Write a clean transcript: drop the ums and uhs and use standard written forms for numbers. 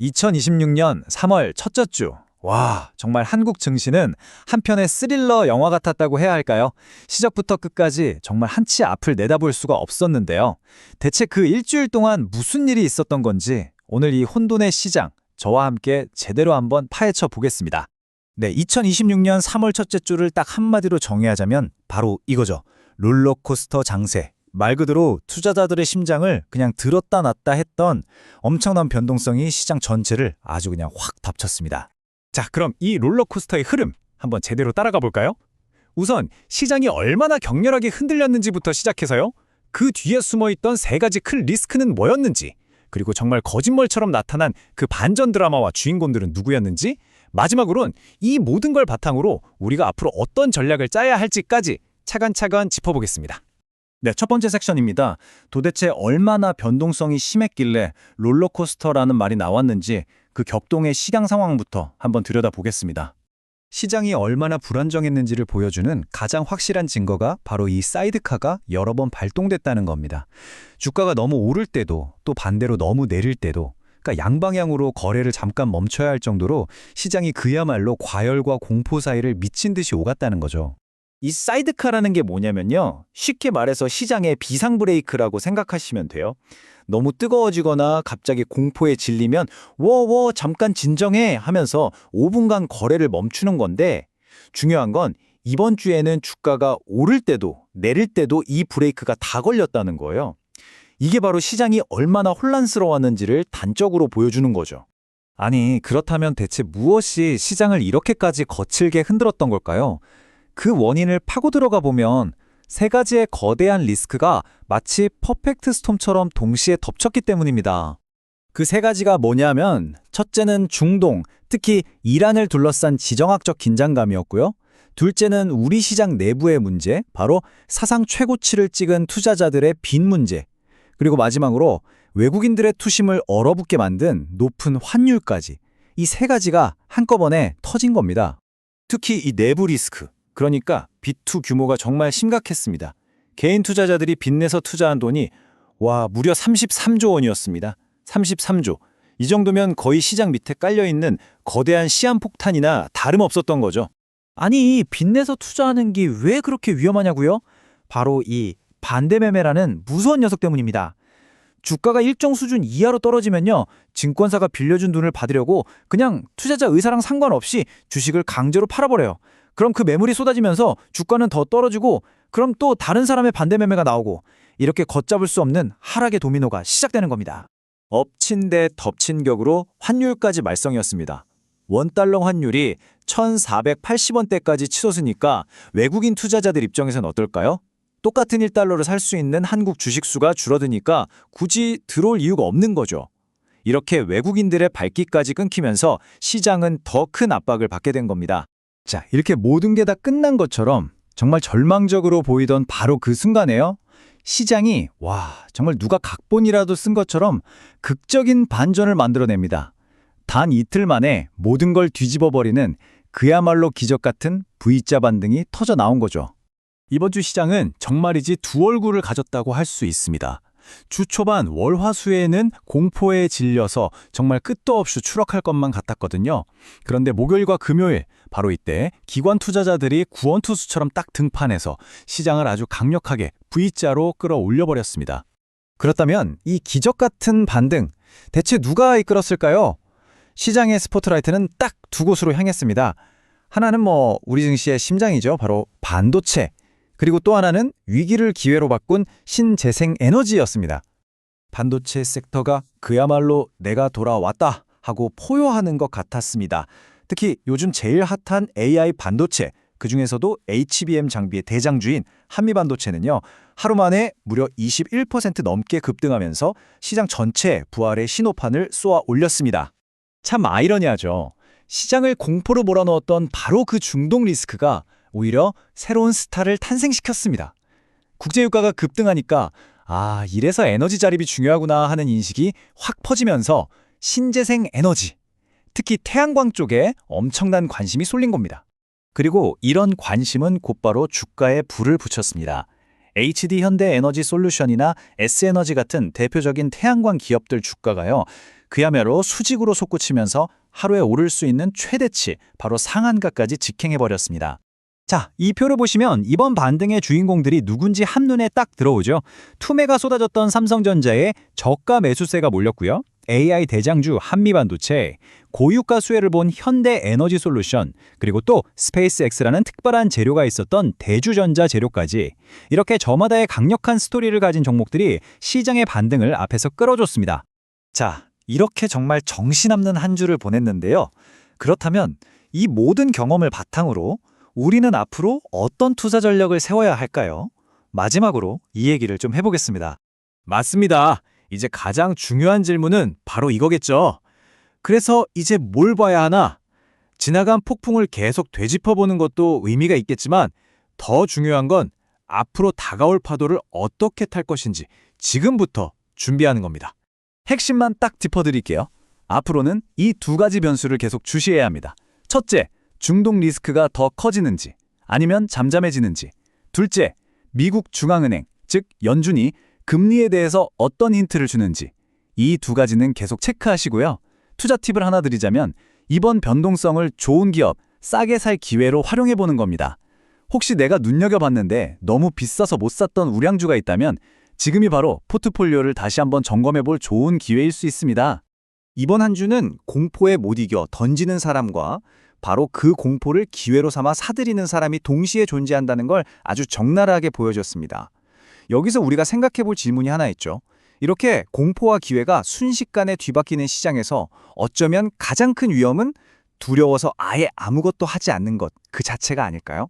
2026년 3월 첫째 주. 와, 정말 한국 증시는 한편의 스릴러 영화 같았다고 해야 할까요? 시작부터 끝까지 정말 한치 앞을 내다볼 수가 없었는데요. 대체 그 일주일 동안 무슨 일이 있었던 건지 오늘 이 혼돈의 시장, 저와 함께 제대로 한번 파헤쳐 보겠습니다. 네, 2026년 3월 첫째 주를 딱 한마디로 정의하자면 바로 이거죠. 롤러코스터 장세. 말 그대로 투자자들의 심장을 그냥 들었다 놨다 했던 엄청난 변동성이 시장 전체를 아주 그냥 확 덮쳤습니다. 자, 그럼 이 롤러코스터의 흐름 한번 제대로 따라가 볼까요? 우선 시장이 얼마나 격렬하게 흔들렸는지부터 시작해서요. 그 뒤에 숨어있던 세 가지 큰 리스크는 뭐였는지, 그리고 정말 거짓말처럼 나타난 그 반전 드라마와 주인공들은 누구였는지, 마지막으론 이 모든 걸 바탕으로 우리가 앞으로 어떤 전략을 짜야 할지까지 차근차근 짚어보겠습니다. 네, 첫 번째 섹션입니다. 도대체 얼마나 변동성이 심했길래 롤러코스터라는 말이 나왔는지 그 격동의 시장 상황부터 한번 들여다보겠습니다. 시장이 얼마나 불안정했는지를 보여주는 가장 확실한 증거가 바로 이 사이드카가 여러 번 발동됐다는 겁니다. 주가가 너무 오를 때도 또 반대로 너무 내릴 때도, 그러니까 양방향으로 거래를 잠깐 멈춰야 할 정도로 시장이 그야말로 과열과 공포 사이를 미친 듯이 오갔다는 거죠. 이 사이드카라는 게 뭐냐면요. 쉽게 말해서 시장의 비상 브레이크라고 생각하시면 돼요. 너무 뜨거워지거나 갑자기 공포에 질리면 워워 잠깐 진정해 하면서 5분간 거래를 멈추는 건데, 중요한 건 이번 주에는 주가가 오를 때도 내릴 때도 이 브레이크가 다 걸렸다는 거예요. 이게 바로 시장이 얼마나 혼란스러웠는지를 단적으로 보여주는 거죠. 아니, 그렇다면 대체 무엇이 시장을 이렇게까지 거칠게 흔들었던 걸까요? 그 원인을 파고 들어가 보면 세 가지의 거대한 리스크가 마치 퍼펙트 스톰처럼 동시에 덮쳤기 때문입니다. 그 세 가지가 뭐냐면, 첫째는 중동, 특히 이란을 둘러싼 지정학적 긴장감이었고요. 둘째는 우리 시장 내부의 문제, 바로 사상 최고치를 찍은 투자자들의 빚 문제. 그리고 마지막으로 외국인들의 투심을 얼어붙게 만든 높은 환율까지. 이 세 가지가 한꺼번에 터진 겁니다. 특히 이 내부 리스크. 그러니까 빚투 규모가 정말 심각했습니다. 개인 투자자들이 빚내서 투자한 돈이 무려 33조 원이었습니다. 33조. 이 정도면 거의 시장 밑에 깔려있는 거대한 시한폭탄이나 다름없었던 거죠. 아니, 빚내서 투자하는 게 왜 그렇게 위험하냐고요? 바로 이 반대매매라는 무서운 녀석 때문입니다. 주가가 일정 수준 이하로 떨어지면요, 증권사가 빌려준 돈을 받으려고 그냥 투자자 의사랑 상관없이 주식을 강제로 팔아버려요. 그럼 그 매물이 쏟아지면서 주가는 더 떨어지고, 그럼 또 다른 사람의 반대 매매가 나오고, 이렇게 걷잡을 수 없는 하락의 도미노가 시작되는 겁니다. 엎친 데 덮친 격으로 환율까지 말썽이었습니다. 원달러 환율이 1,480원대까지 치솟으니까 외국인 투자자들 입장에선 어떨까요? 똑같은 1달러를 살 수 있는 한국 주식 수가 줄어드니까 굳이 들어올 이유가 없는 거죠. 이렇게 외국인들의 발기까지 끊기면서 시장은 더 큰 압박을 받게 된 겁니다. 자, 이렇게 모든 게 다 끝난 것처럼 정말 절망적으로 보이던 바로 그 순간에요. 시장이 정말 누가 각본이라도 쓴 것처럼 극적인 반전을 만들어냅니다. 단 이틀 만에 모든 걸 뒤집어버리는 그야말로 기적 같은 V자 반등이 터져 나온 거죠. 이번 주 시장은 정말이지 두 얼굴을 가졌다고 할 수 있습니다. 주 초반 월화수에는 공포에 질려서 정말 끝도 없이 추락할 것만 같았거든요. 그런데 목요일과 금요일, 바로 이때 기관 투자자들이 구원투수처럼 딱 등판해서 시장을 아주 강력하게 V자로 끌어올려버렸습니다. 그렇다면 이 기적 같은 반등, 대체 누가 이끌었을까요? 시장의 스포트라이트는 딱 두 곳으로 향했습니다. 하나는 우리 증시의 심장이죠. 바로 반도체. 그리고 또 하나는 위기를 기회로 바꾼 신재생 에너지였습니다. 반도체 섹터가 그야말로 내가 돌아왔다 하고 포효하는 것 같았습니다. 특히 요즘 제일 핫한 AI 반도체, 그중에서도 HBM 장비의 대장주인 한미반도체는요, 하루 만에 무려 21% 넘게 급등하면서 시장 전체에 부활의 신호판을 쏘아 올렸습니다. 참 아이러니하죠. 시장을 공포로 몰아넣었던 바로 그 중동 리스크가 오히려 새로운 스타를 탄생시켰습니다. 국제유가가 급등하니까 이래서 에너지 자립이 중요하구나 하는 인식이 확 퍼지면서 신재생 에너지, 특히 태양광 쪽에 엄청난 관심이 쏠린 겁니다. 그리고 이런 관심은 곧바로 주가에 불을 붙였습니다. HD 현대에너지솔루션이나 S에너지 같은 대표적인 태양광 기업들 주가가요. 그야말로 수직으로 솟구치면서 하루에 오를 수 있는 최대치, 바로 상한가까지 직행해버렸습니다. 자, 이 표를 보시면 이번 반등의 주인공들이 누군지 한눈에 딱 들어오죠. 투매가 쏟아졌던 삼성전자에 저가 매수세가 몰렸고요. AI 대장주 한미반도체, 고유가 수혜를 본 현대에너지솔루션, 그리고 또 스페이스X라는 특별한 재료가 있었던 대주전자 재료까지 이렇게 저마다의 강력한 스토리를 가진 종목들이 시장의 반등을 앞에서 끌어줬습니다. 자, 이렇게 정말 정신없는 한 주를 보냈는데요. 그렇다면 이 모든 경험을 바탕으로 우리는 앞으로 어떤 투자 전략을 세워야 할까요? 마지막으로 이 얘기를 좀 해보겠습니다. 맞습니다. 이제 가장 중요한 질문은 바로 이거겠죠. 그래서 이제 뭘 봐야 하나? 지나간 폭풍을 계속 되짚어보는 것도 의미가 있겠지만 더 중요한 건 앞으로 다가올 파도를 어떻게 탈 것인지 지금부터 준비하는 겁니다. 핵심만 딱 짚어드릴게요. 앞으로는 이 두 가지 변수를 계속 주시해야 합니다. 첫째, 중동 리스크가 더 커지는지 아니면 잠잠해지는지. 둘째, 미국 중앙은행, 즉 연준이 금리에 대해서 어떤 힌트를 주는지. 이 두 가지는 계속 체크하시고요. 투자 팁을 하나 드리자면 이번 변동성을 좋은 기업, 싸게 살 기회로 활용해보는 겁니다. 혹시 내가 눈여겨봤는데 너무 비싸서 못 샀던 우량주가 있다면 지금이 바로 포트폴리오를 다시 한번 점검해볼 좋은 기회일 수 있습니다. 이번 한 주는 공포에 못 이겨 던지는 사람과 바로 그 공포를 기회로 삼아 사들이는 사람이 동시에 존재한다는 걸 아주 적나라하게 보여줬습니다. 여기서 우리가 생각해볼 질문이 하나 있죠. 이렇게 공포와 기회가 순식간에 뒤바뀌는 시장에서 어쩌면 가장 큰 위험은 두려워서 아예 아무것도 하지 않는 것 그 자체가 아닐까요?